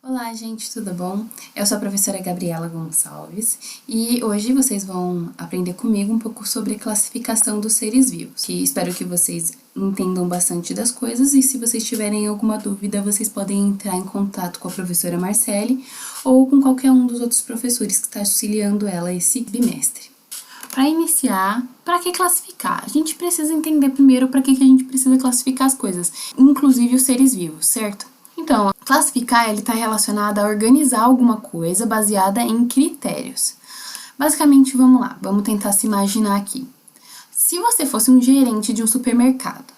Olá, gente, tudo bom? Eu sou a professora Gabriela Gonçalves e hoje vocês vão aprender comigo um pouco sobre a classificação dos seres vivos, que espero que vocês entendam bastante das coisas e se vocês tiverem alguma dúvida, vocês podem entrar em contato com a professora Marcele ou com qualquer um dos outros professores que está auxiliando ela esse bimestre. Para iniciar, para que classificar? A gente precisa entender primeiro para que a gente precisa classificar as coisas, inclusive os seres vivos, certo? Então, classificar ele está relacionado a organizar alguma coisa baseada em critérios. Basicamente, vamos lá, vamos tentar se imaginar aqui. Se você fosse um gerente de um supermercado,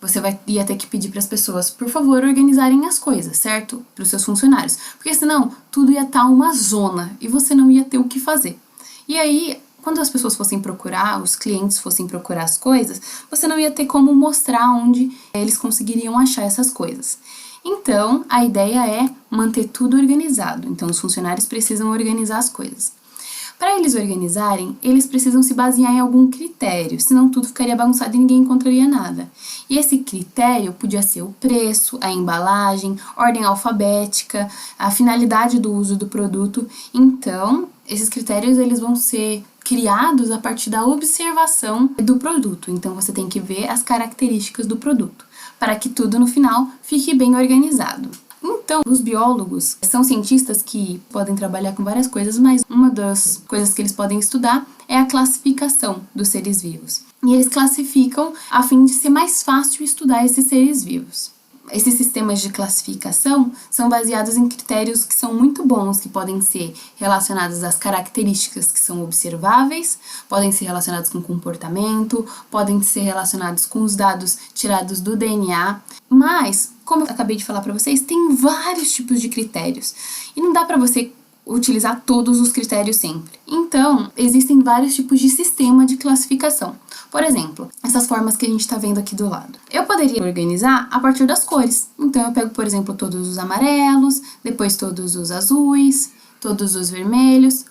você ia ter que pedir para as pessoas, por favor, organizarem as coisas, certo? Para os seus funcionários. Porque senão, tudo ia estar uma zona e você não ia ter o que fazer. E aí, quando as pessoas fossem procurar, os clientes fossem procurar as coisas, você não ia ter como mostrar onde eles conseguiriam achar essas coisas. Então, a ideia é manter tudo organizado. Então, os funcionários precisam organizar as coisas. Para eles organizarem, eles precisam se basear em algum critério, senão tudo ficaria bagunçado e ninguém encontraria nada. E esse critério podia ser o preço, a embalagem, ordem alfabética, a finalidade do uso do produto. Então, esses critérios eles vão ser criados a partir da observação do produto. Então, você tem que ver as características do produto, para que tudo no final fique bem organizado. Então, os biólogos são cientistas que podem trabalhar com várias coisas, mas uma das coisas que eles podem estudar é a classificação dos seres vivos. E eles classificam a fim de ser mais fácil estudar esses seres vivos. Esses sistemas de classificação são baseados em critérios que são muito bons, que podem ser relacionados às características que são observáveis, podem ser relacionados com comportamento, podem ser relacionados com os dados tirados do DNA, mas, como eu acabei de falar para vocês, tem vários tipos de critérios e não dá para você utilizar todos os critérios sempre. Então, existem vários tipos de sistema de classificação. Por exemplo, essas formas que a gente está vendo aqui do lado. Eu poderia organizar a partir das cores. Então, eu pego, por exemplo, todos os amarelos, depois todos os azuis, todos os vermelhos.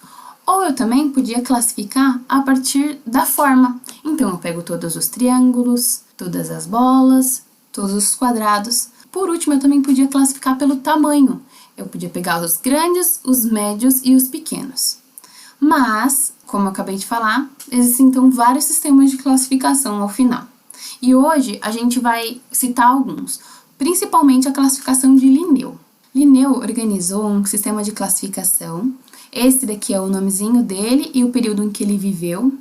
Ou eu também podia classificar a partir da forma. Então, eu pego todos os triângulos, todas as bolas, todos os quadrados. Por último, eu também podia classificar pelo tamanho. Eu podia pegar os grandes, os médios e os pequenos. Mas, como eu acabei de falar, existem então vários sistemas de classificação ao final. E hoje a gente vai citar alguns, principalmente a classificação de Linneu. Linneu organizou um sistema de classificação. Esse daqui é o nomezinho dele e o período em que ele viveu.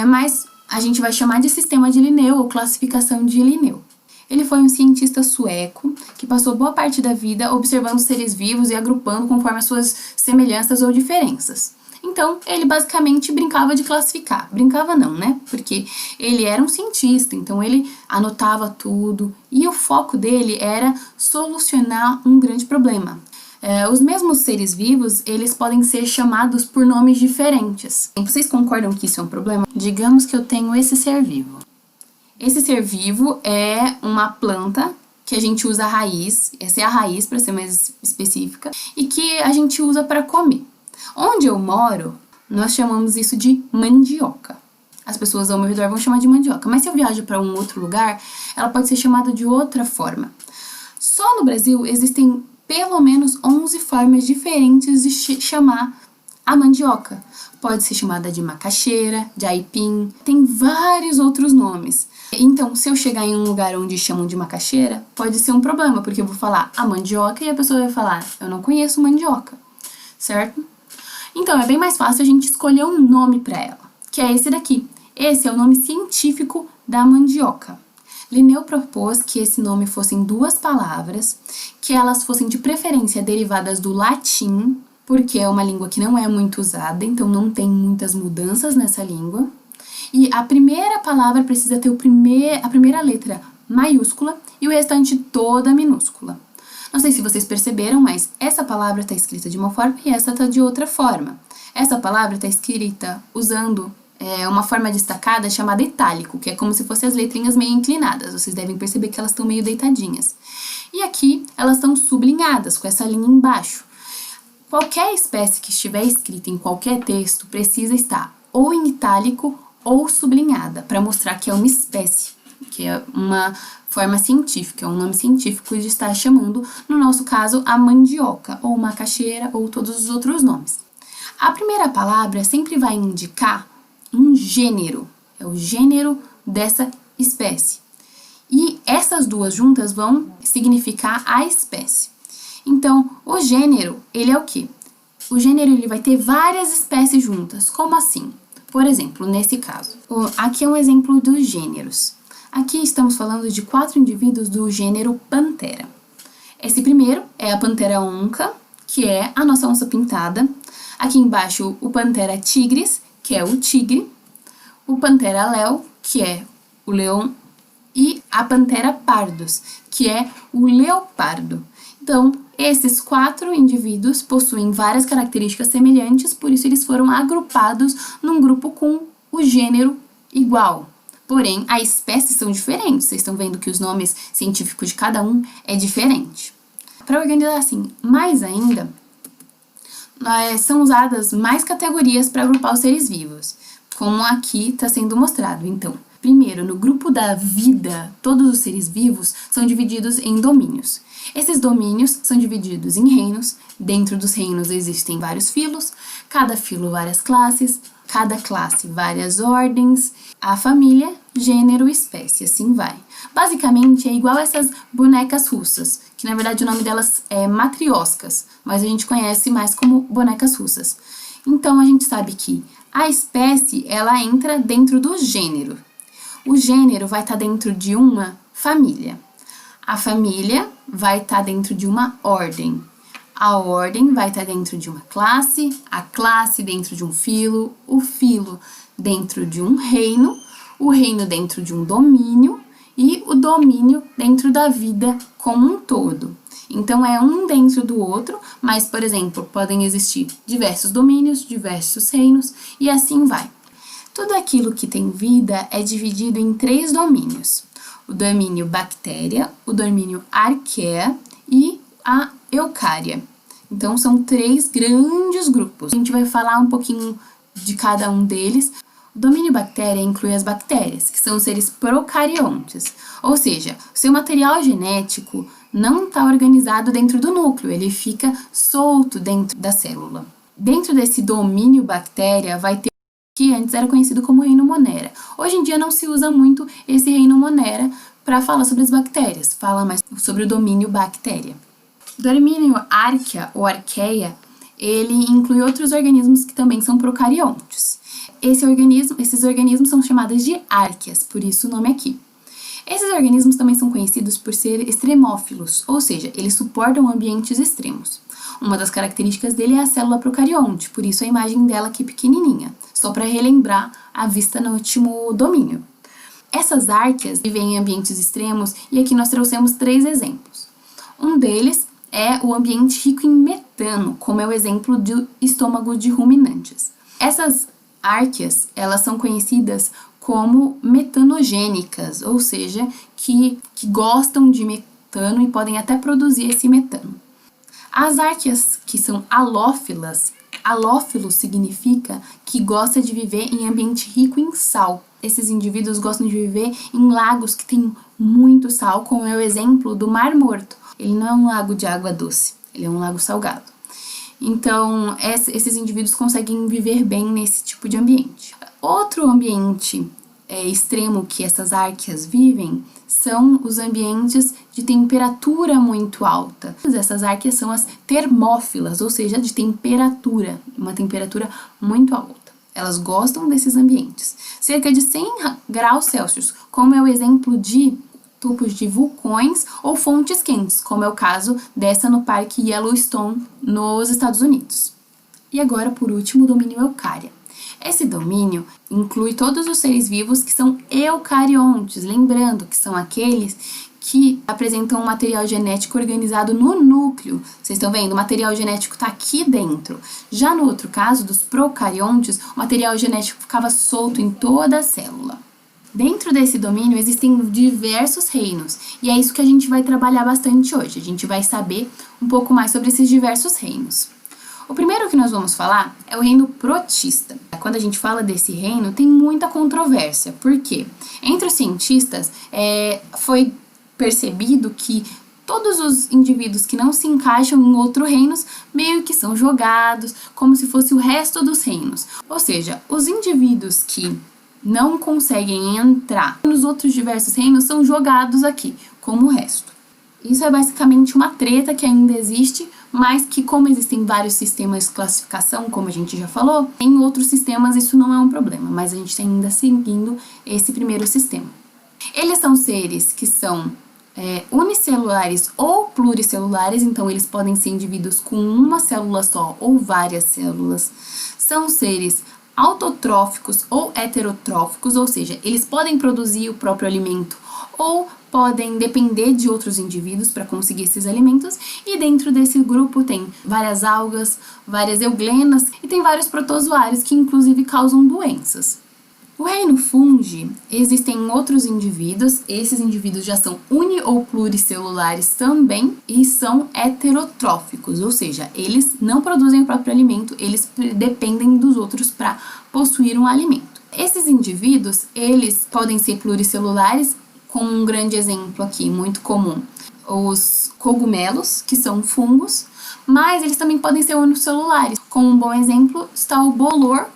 Mas a gente vai chamar de sistema de Linneu ou classificação de Linneu. Ele foi um cientista sueco que passou boa parte da vida observando seres vivos e agrupando conforme as suas semelhanças ou diferenças. Então, ele basicamente brincava de classificar. Brincava não, né? Porque ele era um cientista, então ele anotava tudo e o foco dele era solucionar um grande problema. Os mesmos seres vivos, eles podem ser chamados por nomes diferentes. Vocês concordam que isso é um problema? Digamos que eu tenho esse ser vivo. Esse ser vivo é uma planta que a gente usa a raiz, essa é a raiz para ser mais específica, e que a gente usa para comer. Onde eu moro, nós chamamos isso de mandioca. As pessoas ao meu redor vão chamar de mandioca, mas se eu viajo para um outro lugar, ela pode ser chamada de outra forma. Só no Brasil existem pelo menos 11 formas diferentes de chamar a mandioca. Pode ser chamada de macaxeira, de aipim, tem vários outros nomes. Então, se eu chegar em um lugar onde chamam de macaxeira, pode ser um problema, porque eu vou falar a mandioca e a pessoa vai falar, eu não conheço mandioca, certo? Então, é bem mais fácil a gente escolher um nome para ela, que é esse daqui. Esse é o nome científico da mandioca. Linneu propôs que esse nome fossem duas palavras, que elas fossem de preferência derivadas do latim, porque é uma língua que não é muito usada, então não tem muitas mudanças nessa língua. E a primeira palavra precisa ter a primeira letra maiúscula e o restante toda minúscula. Não sei se vocês perceberam, mas essa palavra está escrita de uma forma e essa está de outra forma. Essa palavra está escrita usando uma forma destacada chamada itálico, que é como se fossem as letrinhas meio inclinadas. Vocês devem perceber que elas estão meio deitadinhas. E aqui elas estão sublinhadas, com essa linha embaixo. Qualquer espécie que estiver escrita em qualquer texto precisa estar ou em itálico ou sublinhada, para mostrar que é uma espécie, que é uma forma científica, um nome científico de estar chamando, no nosso caso, a mandioca, ou macaxeira, ou todos os outros nomes. A primeira palavra sempre vai indicar um gênero, é o gênero dessa espécie. E essas duas juntas vão significar a espécie. Então, o gênero, ele é o quê? O gênero ele vai ter várias espécies juntas. Como assim? Por exemplo, nesse caso. Aqui é um exemplo dos gêneros. Aqui estamos falando de 4 indivíduos do gênero Panthera. Esse primeiro é a Panthera onca, que é a nossa onça pintada. Aqui embaixo, o Panthera tigris, que é o tigre. O Panthera leo, que é o leão. E a Panthera pardus, que é o leopardo. Então, esses 4 indivíduos possuem várias características semelhantes, por isso eles foram agrupados num grupo com o gênero igual. Porém, as espécies são diferentes, vocês estão vendo que os nomes científicos de cada um é diferente. Para organizar assim, mais ainda, são usadas mais categorias para agrupar os seres vivos, como aqui está sendo mostrado. Então, primeiro, no grupo da vida, todos os seres vivos são divididos em domínios. Esses domínios são divididos em reinos. Dentro dos reinos existem vários filos, cada filo várias classes, cada classe várias ordens, a família, gênero, espécie, assim vai. Basicamente é igual essas bonecas russas, que na verdade o nome delas é matrioscas, mas a gente conhece mais como bonecas russas. Então a gente sabe que a espécie ela entra dentro do gênero. O gênero vai estar dentro de uma família. A família vai estar dentro de uma ordem. A ordem vai estar dentro de uma classe, a classe dentro de um filo, o filo dentro de um reino, o reino dentro de um domínio e o domínio dentro da vida como um todo. Então, é um dentro do outro, mas, por exemplo, podem existir diversos domínios, diversos reinos e assim vai. Tudo aquilo que tem vida é dividido em 3 domínios. O domínio bactéria, o domínio arqueia e a eucária. Então, são 3 grandes grupos. A gente vai falar um pouquinho de cada um deles. O domínio bactéria inclui as bactérias, que são seres procariontes. Ou seja, o seu material genético não está organizado dentro do núcleo, ele fica solto dentro da célula. Dentro desse domínio bactéria vai ter que antes era conhecido como reino Monera. Hoje em dia não se usa muito esse reino Monera para falar sobre as bactérias, fala mais sobre o domínio bactéria. O domínio arquea ou arqueia, ele inclui outros organismos que também são procariontes. Esses organismos são chamados de árqueas, por isso o nome aqui. Esses organismos também são conhecidos por ser extremófilos, ou seja, eles suportam ambientes extremos. Uma das características dele é a célula procarionte, por isso a imagem dela aqui pequenininha, só para relembrar a vista no último domínio. Essas árqueas vivem em ambientes extremos e aqui nós trouxemos 3 exemplos. Um deles é o ambiente rico em metano, como é o exemplo do estômago de ruminantes. Essas árqueas, elas são conhecidas como metanogênicas, ou seja, que gostam de metano e podem até produzir esse metano. As árqueas que são halófilas, halófilo significa que gosta de viver em ambiente rico em sal. Esses indivíduos gostam de viver em lagos que têm muito sal, como é o exemplo do Mar Morto. Ele não é um lago de água doce, ele é um lago salgado. Então, esses indivíduos conseguem viver bem nesse tipo de ambiente. Outro ambiente extremo que essas árqueas vivem são os ambientes de temperatura muito alta. Essas árqueas são as termófilas, ou seja, de temperatura, uma temperatura muito alta. Elas gostam desses ambientes. Cerca de 100 graus Celsius, como é o exemplo de tubos de vulcões ou fontes quentes, como é o caso dessa no Parque Yellowstone, nos Estados Unidos. E agora, por último, o domínio eucária. Esse domínio inclui todos os seres vivos que são eucariontes, lembrando que são aqueles que apresentam um material genético organizado no núcleo. Vocês estão vendo? O material genético está aqui dentro. Já no outro caso, dos procariontes, o material genético ficava solto em toda a célula. Dentro desse domínio existem diversos reinos, e é isso que a gente vai trabalhar bastante hoje. A gente vai saber um pouco mais sobre esses diversos reinos. O primeiro que nós vamos falar é o reino protista. Quando a gente fala desse reino, tem muita controvérsia. Por quê? Entre os cientistas, foi percebido que todos os indivíduos que não se encaixam em outros reinos meio que são jogados como se fosse o resto dos reinos. Ou seja, os indivíduos que não conseguem entrar nos outros diversos reinos são jogados aqui, como o resto. Isso é basicamente uma treta que ainda existe, mas que, como existem vários sistemas de classificação, como a gente já falou, em outros sistemas isso não é um problema, mas a gente está ainda seguindo esse primeiro sistema. Eles são seres que são unicelulares ou pluricelulares, então eles podem ser indivíduos com uma célula só ou várias células. São seres autotróficos ou heterotróficos, ou seja, eles podem produzir o próprio alimento ou podem depender de outros indivíduos para conseguir esses alimentos, e dentro desse grupo tem várias algas, várias euglenas e tem vários protozoários que inclusive causam doenças. No reino fungi, existem outros indivíduos, esses indivíduos já são uni- ou pluricelulares também e são heterotróficos, ou seja, eles não produzem o próprio alimento, eles dependem dos outros para possuir um alimento. Esses indivíduos, eles podem ser pluricelulares, com um grande exemplo aqui, muito comum, os cogumelos, que são fungos, mas eles também podem ser unicelulares. Como um bom exemplo está o bolor,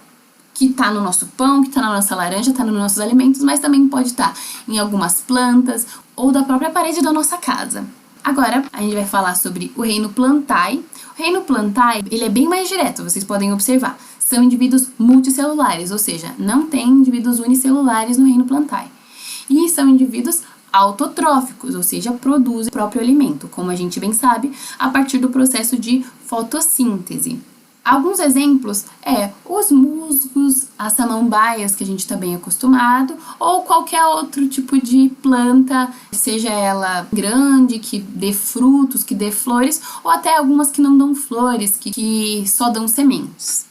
que está no nosso pão, que está na nossa laranja, está nos nossos alimentos, mas também pode estar em algumas plantas ou da própria parede da nossa casa. Agora, a gente vai falar sobre o reino Plantae. O reino Plantae, ele é bem mais direto, vocês podem observar. São indivíduos multicelulares, ou seja, não tem indivíduos unicelulares no reino Plantae. E são indivíduos autotróficos, ou seja, produzem o próprio alimento, como a gente bem sabe, a partir do processo de fotossíntese. Alguns exemplos os musgos, as samambaias, que a gente está bem acostumado, ou qualquer outro tipo de planta, seja ela grande, que dê frutos, que dê flores, ou até algumas que não dão flores, que só dão sementes.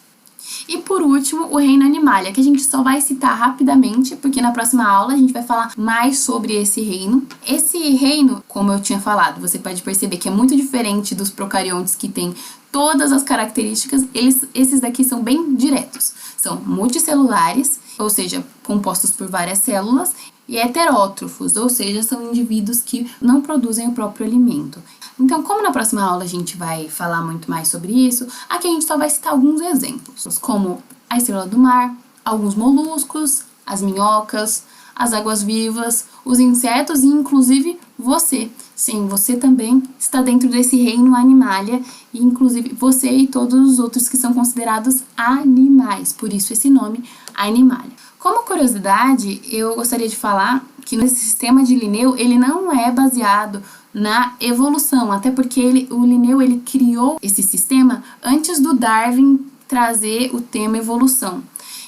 E por último, o reino Animalia, que a gente só vai citar rapidamente, porque na próxima aula a gente vai falar mais sobre esse reino. Esse reino, como eu tinha falado, você pode perceber que é muito diferente dos procariontes, que tem todas as características. Esses daqui são bem diretos. São multicelulares, ou seja, compostos por várias células, e heterótrofos, ou seja, são indivíduos que não produzem o próprio alimento. Então, como na próxima aula a gente vai falar muito mais sobre isso, aqui a gente só vai citar alguns exemplos, como a estrela do mar, alguns moluscos, as minhocas, as águas-vivas, os insetos e inclusive você. Sim, você também está dentro desse reino Animalia, e inclusive você e todos os outros que são considerados animais, por isso esse nome, Animalia. Como curiosidade, eu gostaria de falar que nesse sistema de Linneu, ele não é baseado na evolução, até porque o Linneu ele criou esse sistema antes do Darwin trazer o tema evolução.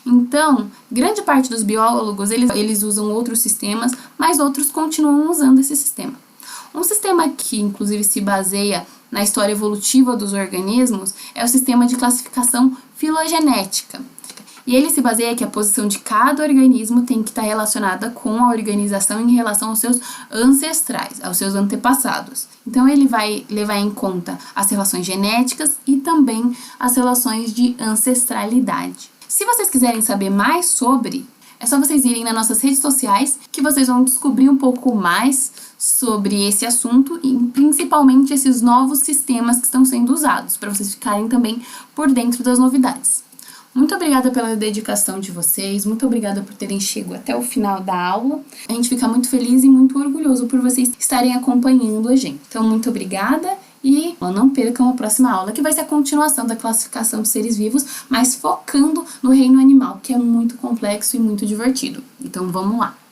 Então, grande parte dos biólogos, eles usam outros sistemas, mas outros continuam usando esse sistema. Um sistema que, inclusive, se baseia na história evolutiva dos organismos é o sistema de classificação filogenética. E ele se baseia que a posição de cada organismo tem que estar relacionada com a organização em relação aos seus ancestrais, aos seus antepassados. Então, ele vai levar em conta as relações genéticas e também as relações de ancestralidade. Se vocês quiserem saber mais sobre, é só vocês irem nas nossas redes sociais que vocês vão descobrir um pouco mais sobre esse assunto e principalmente esses novos sistemas que estão sendo usados, para vocês ficarem também por dentro das novidades. Muito obrigada pela dedicação de vocês, muito obrigada por terem chegado até o final da aula. A gente fica muito feliz e muito orgulhoso por vocês estarem acompanhando a gente. Então, muito obrigada e não percam a próxima aula, que vai ser a continuação da classificação de seres vivos, mas focando no reino animal, que é muito complexo e muito divertido. Então, vamos lá!